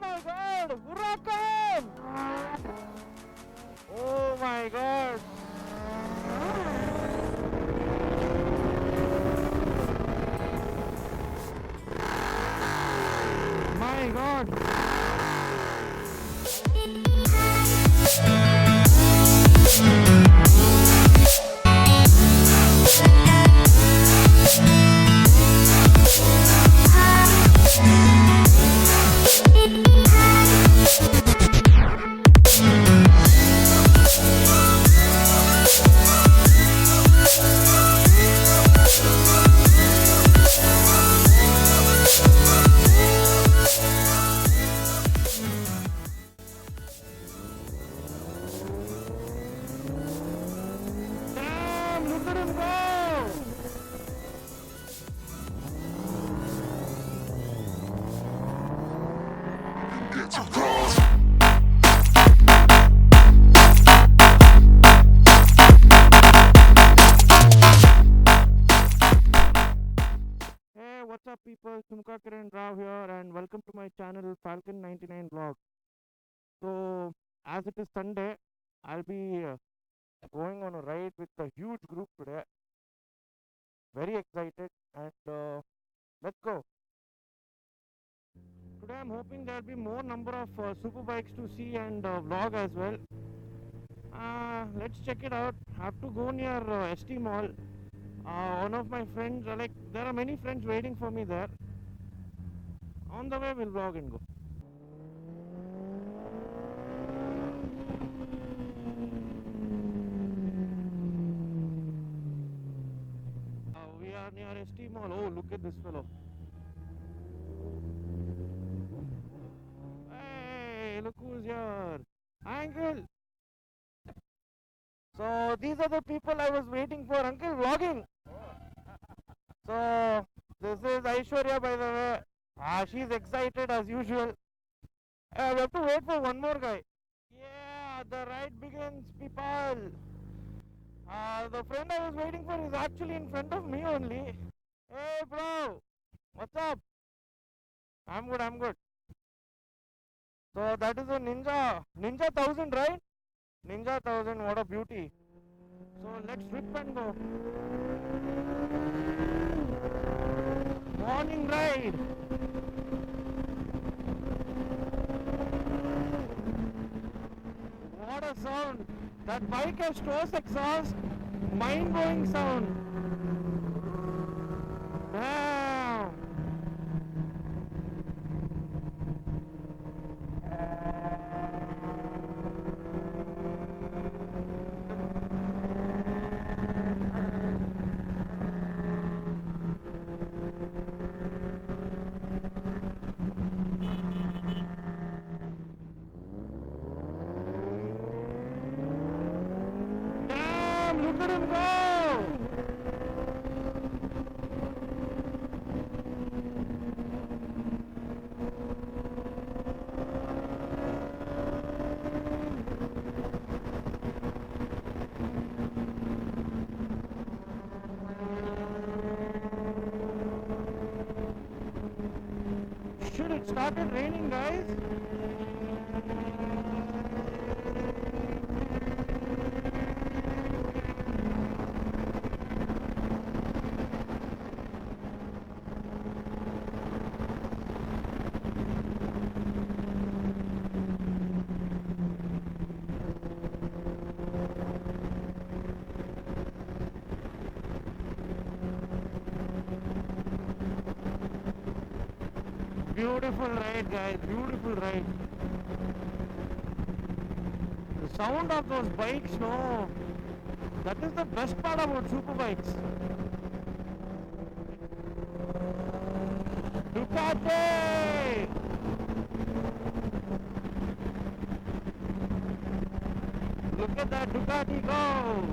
my god! Huracan! Oh my god! My god! Damn, look at him go! Hey, what's up people? Sumka Kiran Rao here and welcome to my channel Falcon 99 Vlog. So, as it is Sunday, I'll be going on a ride with a huge group today. Very excited and let's go. Today I'm hoping there'll be more number of superbikes to see and vlog as well. Let's check it out. Have to go near ST Mall. One of my friends, there are many friends waiting for me there. On the way, we'll vlog and go. We are near ST Mall. Oh, look at this fellow. Hey, look who's here. Hi, uncle. So, these are the people I was waiting for. Uncle, vlogging. So, this is Aishwarya, by the way. She's excited as usual. We have to wait for one more guy. Yeah, the ride begins, people. The friend I was waiting for is actually in front of me only. Hey, bro. What's up? I'm good, I'm good. So, that is a Ninja 1000, right? Ninja 1000, what a beauty. So, let's rip and go. Morning ride. What a sound. That bike has Strauss exhaust. Mind-blowing sound. Damn. Look at him go! Shit, it started raining, guys. Beautiful ride, guys, beautiful ride. The sound of those bikes, no, that is the best part about superbikes. Ducati! Look at that Ducati go!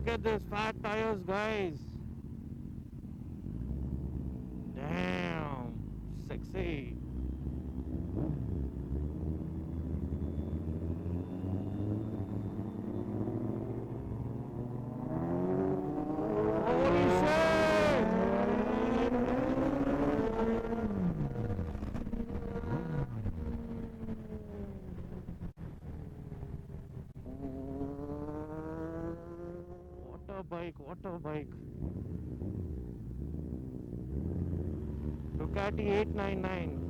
Look at this fat tires, guys. Damn, sexy. Holy shit! What a bike, what a bike. Ducati 899.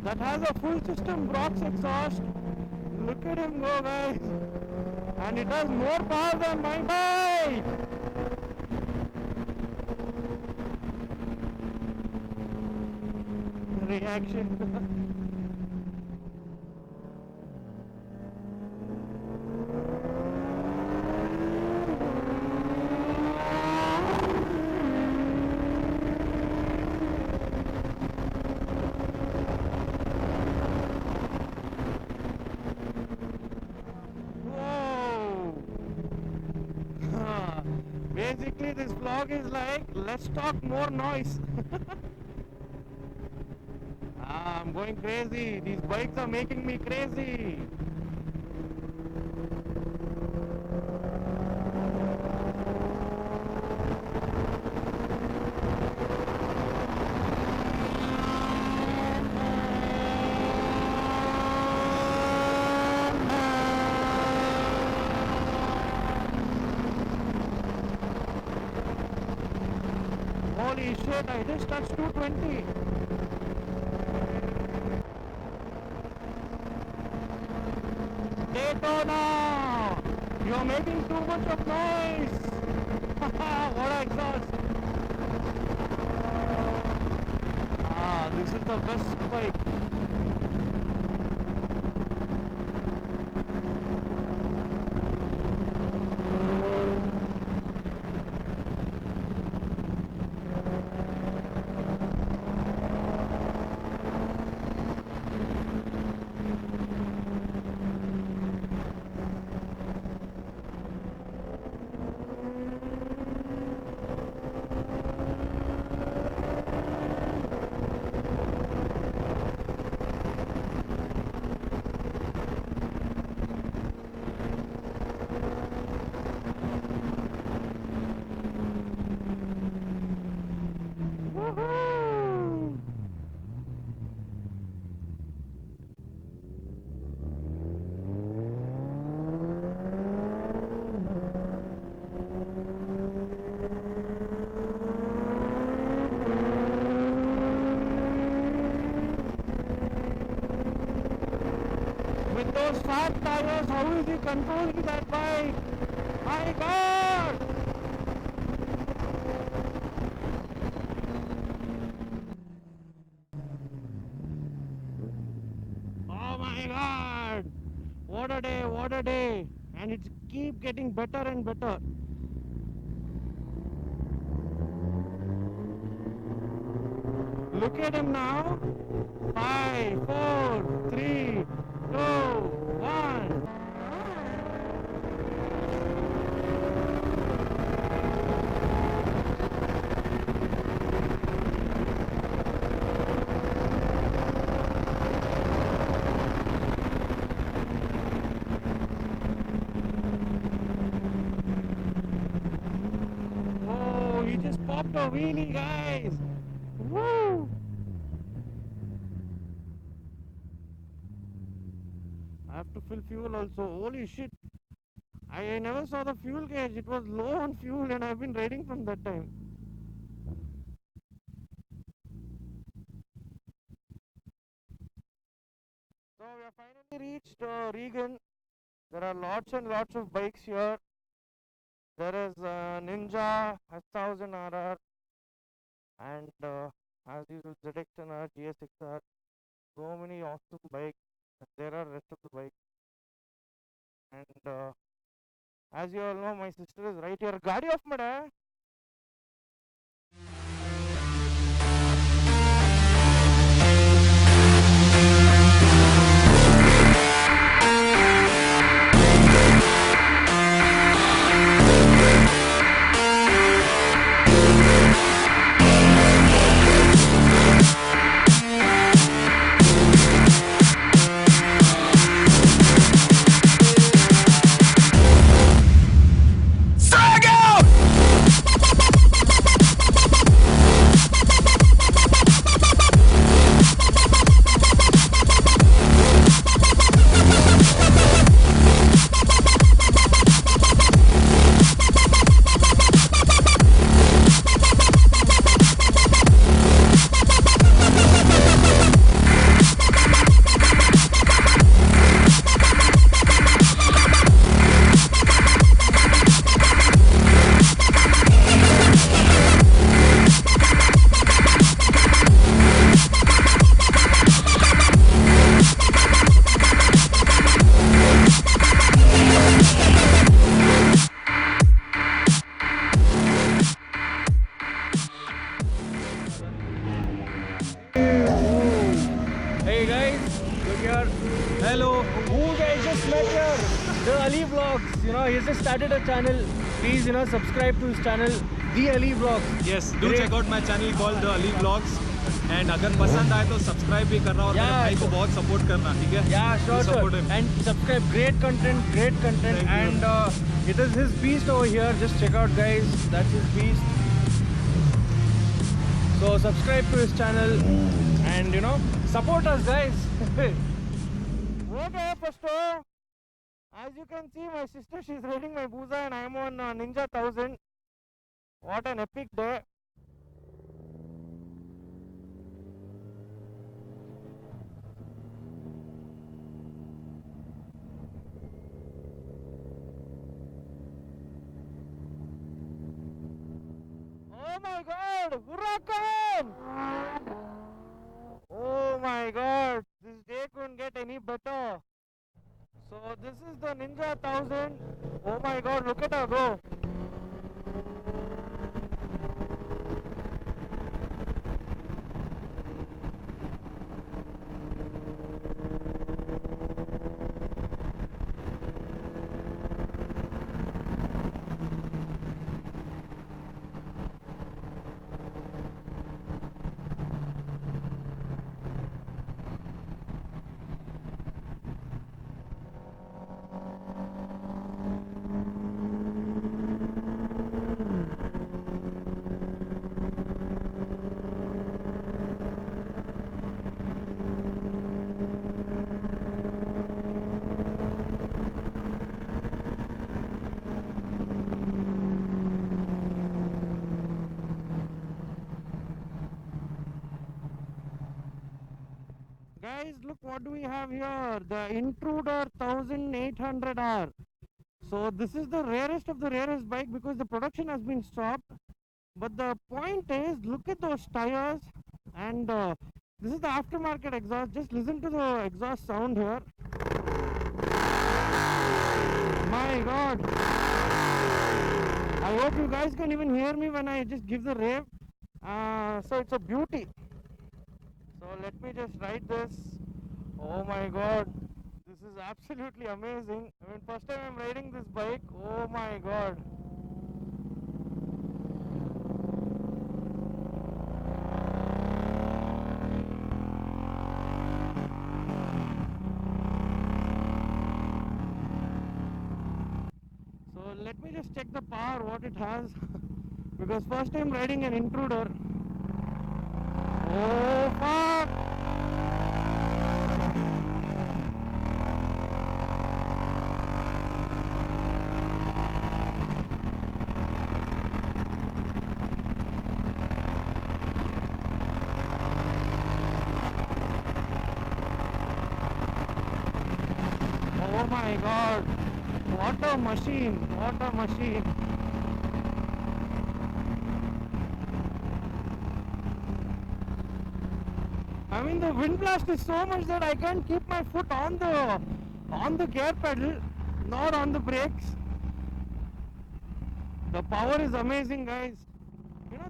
That has a full system Brox exhaust. Look at him go, guys. And it has more power than my bike. Reaction. Basically, this vlog is like, let's talk more noise. I'm going crazy. These bikes are making me crazy. Holy shit, I just touched 220. Daytona! You're making too much of noise! What an exhaust! Ah, this is the best bike. With those fat tires, how is he controlling that bike? My God! Oh my God! What a day, what a day! And it's keep getting better and better. Look at him now. 5, 4, 3, 2, 1. Oh, he just popped a wheelie, guys. Woo! I have to fill fuel also. Holy shit. I never saw the fuel gauge. It was low on fuel and I've been riding from that time. So we have finally reached Regan. There are lots and lots of bikes here. There is Ninja, 1000RR, and as usual ZX10R, GS6R. So many awesome bikes. There are rest of the bikes. And as you all know, my sister is right here. Gadi off mada. He's just started a channel. Please, subscribe to his channel, The Ali Vlogs. Yes, do check out my channel called The Ali Vlogs. And अगर पसंद आए तो subscribe भी करना और मेरे भाई को बहुत support करना, ठीक है? Yeah, sure. And subscribe. Great content. And it is his beast over here. Just check out, guys. That's his beast. So subscribe to his channel and support us, guys. Okay, Pasto. As you can see, my sister, she's riding my Buza and I'm on Ninja 1000. What an epic day. Oh my god, Huracan! Oh my god, this day couldn't get any better. So this is the Ninja 1000. Oh my god, look at her go. Guys, look what do we have here. The Intruder 1800R. So this is the rarest of the rarest bike because the production has been stopped. But the point is, look at those tires. And this is the aftermarket exhaust. Just listen to the exhaust sound here. My god. I hope you guys can even hear me when I just give the rev. So it's a beauty. So let me just ride this. Oh my god, this is absolutely amazing. I mean, first time I'm riding this bike. Oh my god. So let me just check the power, what it has. Because first time riding an Intruder. Oh fuck! Oh my god. What a machine. What a machine. I mean, the wind blast is so much that I can't keep my foot on the gear pedal, not on the brakes. The power is amazing, guys. You know,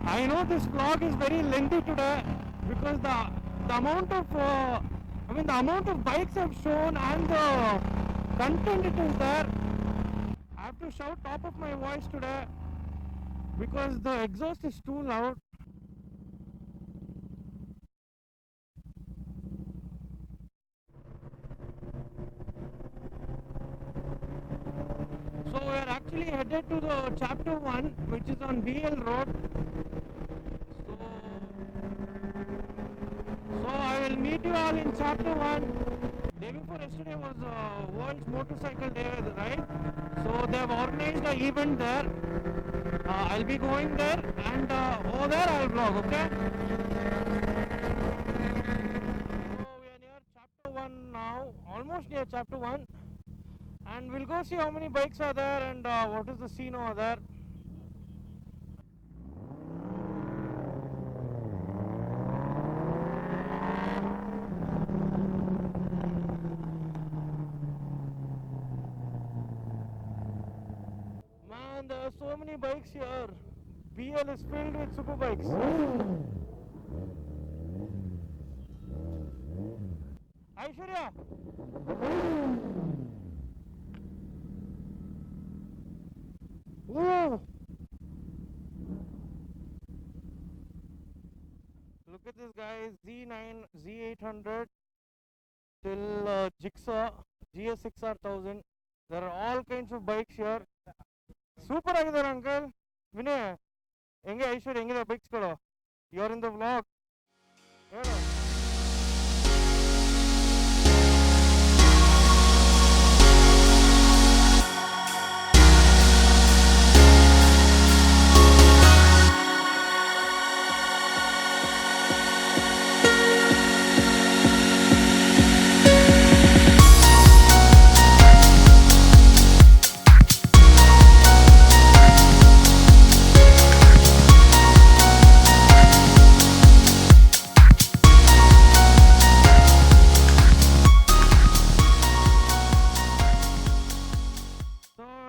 I know this vlog is very lengthy today because the amount of the amount of bikes I've shown and the content it is there. I have to shout top of my voice today because the exhaust is too loud. So we are actually headed to the chapter 1, which is on BL Road. So I will meet you all in chapter 1. Day before yesterday was World's Motorcycle Day, right? So they have organized an event there. I'll be going there, and over there I'll vlog, okay? So we are near chapter 1 now, almost near chapter 1. And we'll go see how many bikes are there and what is the scene over there. Man, there are so many bikes here. BL is filled with superbikes. Aishwarya! Whoa! Look at this, guys. Z9, Z800 till Jigsaw, GS6R 1000. There are all kinds of bikes here. Super agidare, uncle. Vinay, enge Aishwarya, enge bikes kado. You are in the vlog. Yeah.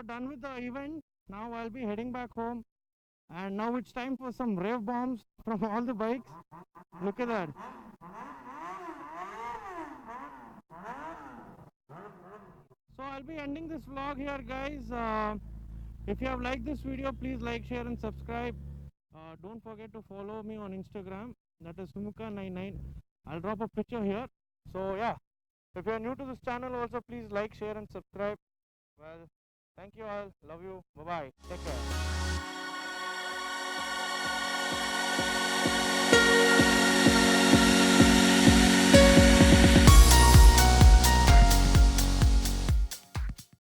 Done with the event. Now I'll be heading back home, and now it's time for some rev bombs from all the bikes. Look at that. So I'll be ending this vlog here, guys. If you have liked this video, please like, share and subscribe. Don't forget to follow me on Instagram, that is Sumuka99. I'll drop a picture here. So yeah, if you are new to this channel also, please like, share and subscribe. Well, thank you all. Love you. Bye-bye. Take care.